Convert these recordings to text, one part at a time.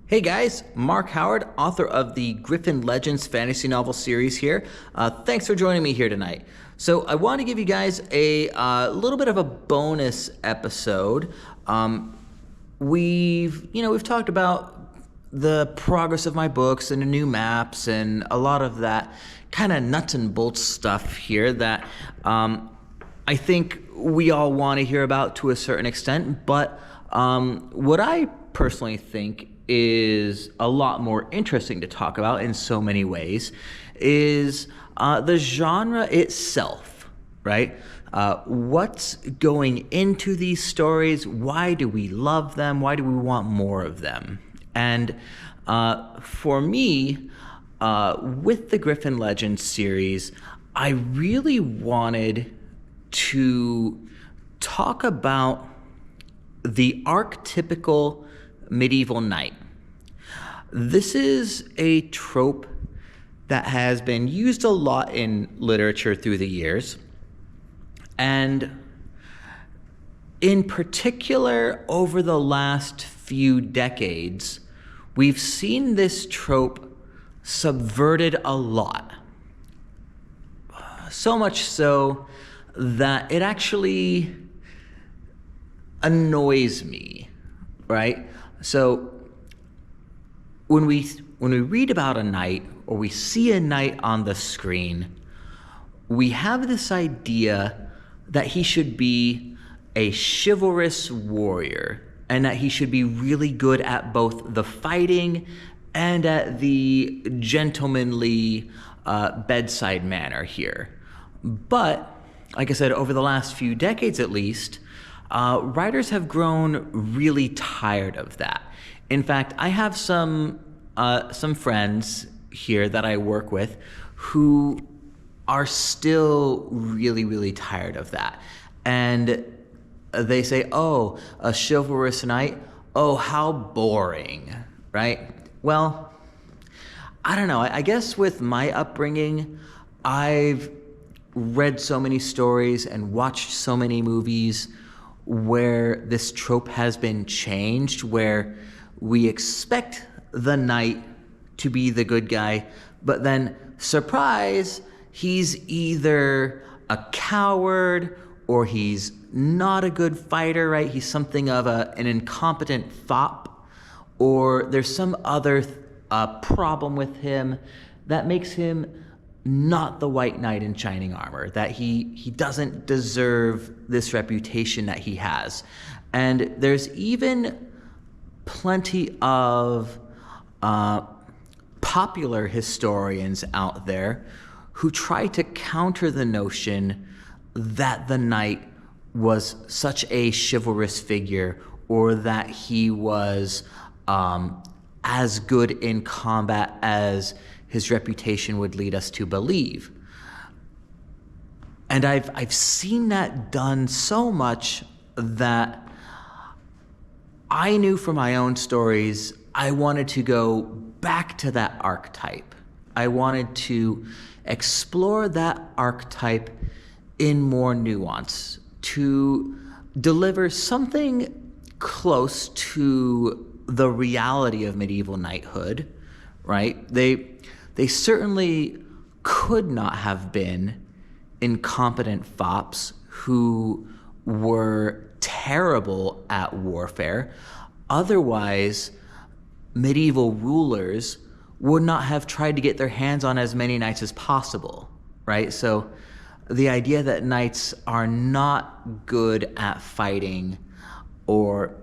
Hey guys, Mark Howard, author of the Griffin Legends fantasy novel series here. Thanks for joining me here tonight. So I want to give you guys a little bit of a bonus episode. We've talked about the progress of my books and the new maps and a lot of that kind of nuts and bolts stuff here that I think we all want to hear about to a certain extent. But what I personally think is a lot more interesting to talk about in so many ways is the genre itself, right? What's going into these stories? Why do we love them? Why do we want more of them? And for me, with the Griffin Legends series, I really wanted to talk about the archetypical medieval knight. This is a trope that has been used a lot in literature through the years. And in particular, over the last few decades, we've seen this trope subverted a lot. So much so that it actually annoys me, right? So when we read about a knight or we see a knight on the screen, we have this idea that he should be a chivalrous warrior and that he should be really good at both the fighting and at the gentlemanly bedside manner here. But, like I said, over the last few decades at least, writers have grown really tired of that. In fact, I have some friends here that I work with who are still really, really tired of that. And they say, oh, a chivalrous knight? Oh, how boring, right? Well, I don't know. I guess with my upbringing, I've read so many stories and watched so many movies where this trope has been changed, where we expect the knight to be the good guy, but then, surprise, he's either a coward or he's not a good fighter, right? He's something of an incompetent fop, or there's some other problem with him that makes him not the white knight in shining armor, that he doesn't deserve this reputation that he has. And there's even plenty of popular historians out there who try to counter the notion that the knight was such a chivalrous figure or that he was as good in combat as his reputation would lead us to believe. And I've seen that done so much that I knew from my own stories I wanted to go back to that archetype. I wanted to explore that archetype in more nuance, to deliver something close to the reality of medieval knighthood, right? They certainly could not have been incompetent fops who were terrible at warfare. Otherwise, medieval rulers would not have tried to get their hands on as many knights as possible, right? So the idea that knights are not good at fighting or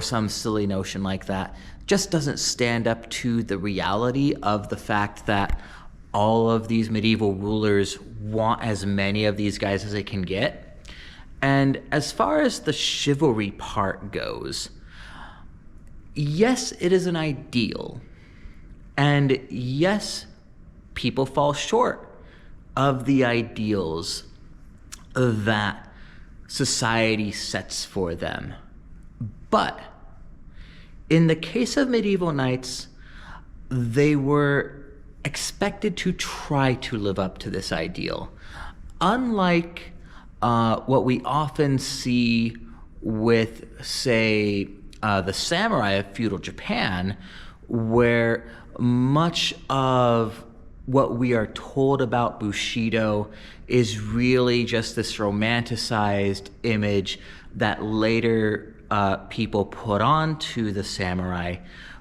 some silly notion like that just doesn't stand up to the reality of the fact that all of these medieval rulers want as many of these guys as they can get. And as far as the chivalry part goes, yes, it is an ideal. And yes, people fall short of the ideals that society sets for them. But in the case of medieval knights, they were expected to try to live up to this ideal. Unlike what we often see with, say, the samurai of feudal Japan, where much of what we are told about Bushido is really just this romanticized image that later people put onto the samurai.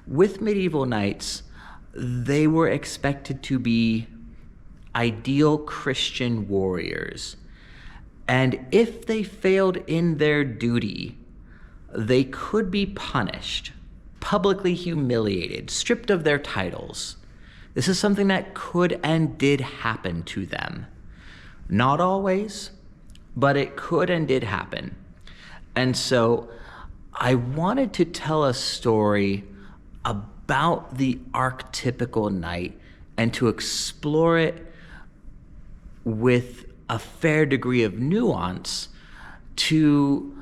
With medieval knights, they were expected to be ideal Christian warriors. And if they failed in their duty, they could be punished, publicly humiliated, stripped of their titles. This is something that could and did happen to them. Not always, but it could and did happen. And so I wanted to tell a story about the archetypical knight and to explore it with a fair degree of nuance to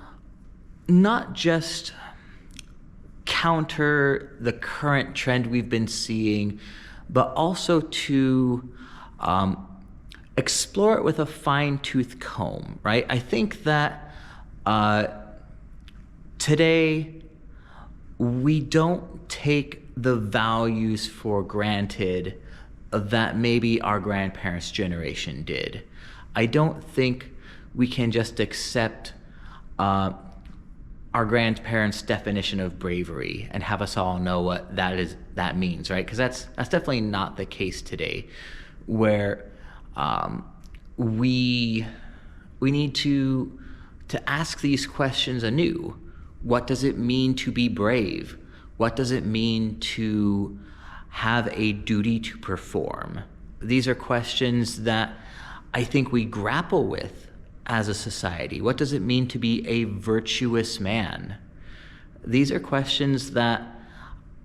not just counter the current trend we've been seeing, but also to explore it with a fine-tooth comb, right? I think that today we don't take the values for granted that maybe our grandparents' generation did. I don't think we can just accept our grandparents' definition of bravery and have us all know what that means, right? Because that's definitely not the case today, where we need to ask these questions anew. What does it mean to be brave? What does it mean to have a duty to perform? These are questions that I think we grapple with as a society. What does it mean to be a virtuous man? These are questions that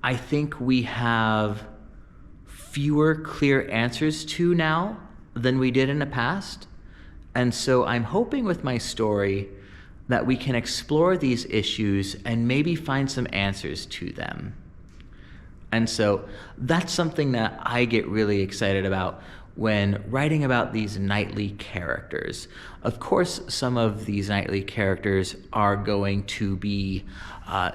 I think we have fewer clear answers to now than we did in the past. And so I'm hoping with my story that we can explore these issues and maybe find some answers to them. And so that's something that I get really excited about when writing about these knightly characters. Of course, some of these knightly characters are going to be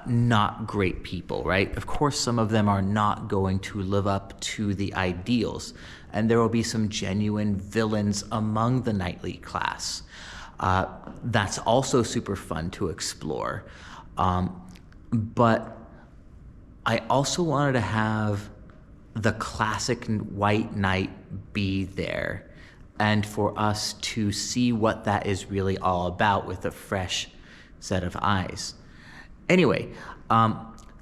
not great people, right? Of course, some of them are not going to live up to the ideals, and there will be some genuine villains among the knightly class. That's also super fun to explore. But I also wanted to have the classic white knight be there, and for us to see what that is really all about with a fresh set of eyes. Anyway,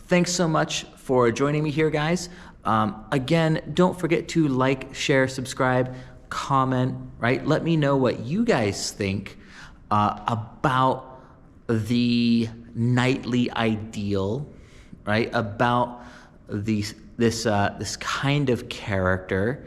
thanks so much for joining me here, guys. Again, don't forget to like, share, subscribe, comment, right? Let me know what you guys think about the knightly ideal, right? About this kind of character,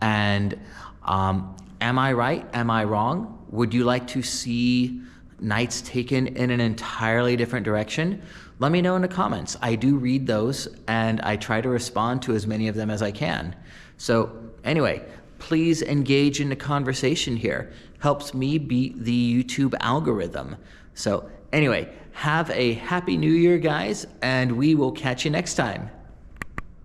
and am I right? Am I wrong? Would you like to see knights taken in an entirely different direction? Let me know in the comments. I do read those, and I try to respond to as many of them as I can. So anyway, please engage in the conversation here. Helps me beat the YouTube algorithm. So anyway, have a happy new year, guys, and we will catch you next time.